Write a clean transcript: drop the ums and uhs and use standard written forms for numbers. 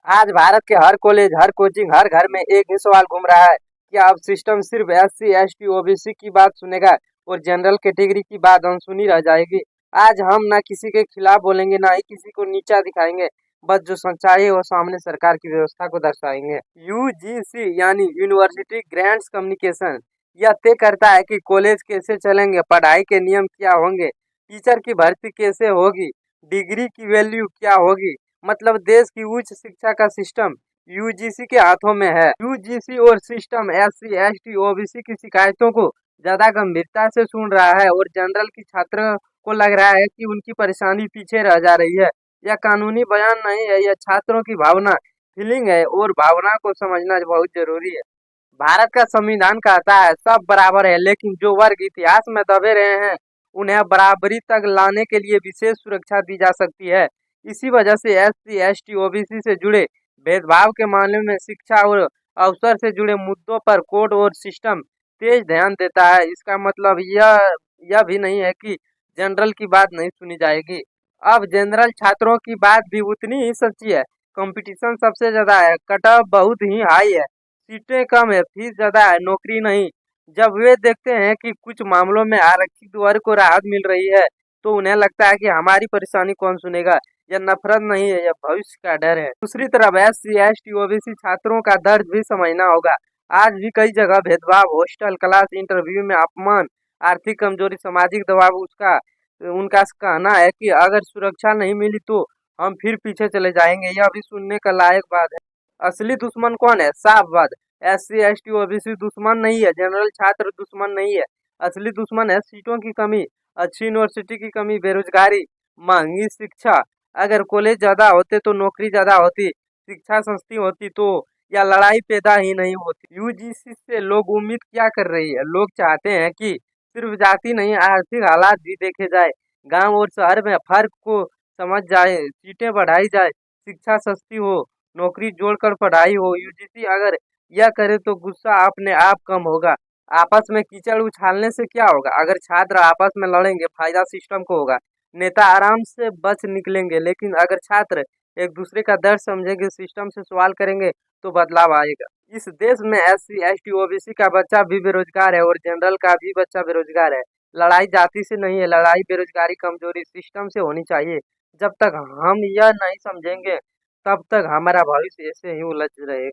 आज भारत के हर कॉलेज, हर कोचिंग, हर घर में एक ही सवाल घूम रहा है। क्या अब सिस्टम सिर्फ एससी, एसटी, ओबीसी की बात सुनेगा और जनरल कैटेगरी की बात अनसुनी रह जाएगी? आज हम ना किसी के खिलाफ बोलेंगे, ना ही किसी को नीचा दिखाएंगे। बस जो सच्चाई है वो सामने सरकार की व्यवस्था को दर्शाएंगे। यूजीसी यानी यूनिवर्सिटी ग्रांट्स कम्युनिकेशन यह तय करता है कि कॉलेज कैसे चलेंगे, पढ़ाई के नियम क्या होंगे, टीचर की भर्ती कैसे होगी, डिग्री की वैल्यू क्या होगी। मतलब देश की उच्च शिक्षा का सिस्टम यूजीसी के हाथों में है। यूजीसी और सिस्टम एससी, एसटी, ओबीसी की शिकायतों को ज्यादा गंभीरता से सुन रहा है और जनरल की छात्र को लग रहा है कि उनकी परेशानी पीछे रह जा रही है। यह कानूनी बयान नहीं है, यह छात्रों की भावना, फीलिंग है और भावना को समझना बहुत जरूरी है। भारत का संविधान कहता है सब बराबर है, लेकिन जो वर्ग इतिहास में दबे रहे हैं उन्हें बराबरी तक लाने के लिए विशेष सुरक्षा दी जा सकती है। इसी वजह से एससी, एसटी, ओबीसी से जुड़े भेदभाव के मामले में शिक्षा और अवसर से जुड़े मुद्दों पर कोर्ट और सिस्टम तेज ध्यान देता है। इसका मतलब यह भी नहीं है कि जनरल की बात नहीं सुनी जाएगी। अब जनरल छात्रों की बात भी उतनी ही सच्ची है। कंपटीशन सबसे ज्यादा है, कट ऑफ बहुत ही हाई है, सीटें कम है, फीस ज्यादा है, नौकरी नहीं। जब वे देखते हैं कि कुछ मामलों में आरक्षित वर्ग को राहत मिल रही है तो उन्हें लगता है कि हमारी परेशानी कौन सुनेगा। यह नफरत नहीं है, यह भविष्य का डर है। दूसरी तरफ एससी, एसटी, ओबीसी छात्रों का दर्द भी समझना होगा। आज भी कई जगह भेदभाव, हॉस्टल, क्लास, इंटरव्यू में अपमान, आर्थिक कमजोरी, सामाजिक दबाव। उसका उनका कहना है कि अगर सुरक्षा नहीं मिली तो हम फिर पीछे चले जाएंगे। यह भी सुनने का लायक बात है। असली दुश्मन कौन है? साफ बात, एससी, एसटी, ओबीसी दुश्मन नहीं है, जनरल छात्र दुश्मन नहीं है। असली दुश्मन है सीटों की कमी, अच्छी यूनिवर्सिटी की कमी, बेरोजगारी, महंगी शिक्षा। अगर कॉलेज ज्यादा होते तो नौकरी ज्यादा होती, शिक्षा सस्ती होती तो यह लड़ाई पैदा ही नहीं होती। यूजीसी से लोग उम्मीद क्या कर रही है? लोग चाहते हैं कि सिर्फ जाति नहीं, आर्थिक हालात भी देखे जाए, गांव और शहर में फर्क को समझ जाए, सीटें बढ़ाई जाए, शिक्षा सस्ती हो, नौकरी जोड़कर पढ़ाई हो। यूजीसी अगर यह करे तो गुस्सा अपने आप कम होगा। आपस में कीचड़ उछालने से क्या होगा? अगर छात्र आपस में लड़ेंगे फायदा सिस्टम को होगा, नेता आराम से बच निकलेंगे। लेकिन अगर छात्र एक दूसरे का दर्द समझेंगे, सिस्टम से सवाल करेंगे तो बदलाव आएगा। इस देश में एससी, एसटी, ओबीसी का बच्चा भी बेरोजगार है और जनरल का भी बच्चा बेरोजगार है। लड़ाई जाति से नहीं है, लड़ाई बेरोजगारी, कमजोरी सिस्टम से होनी चाहिए। जब तक हम यह नहीं समझेंगे तब तक हमारा भविष्य ऐसे ही उलझ रहेगा।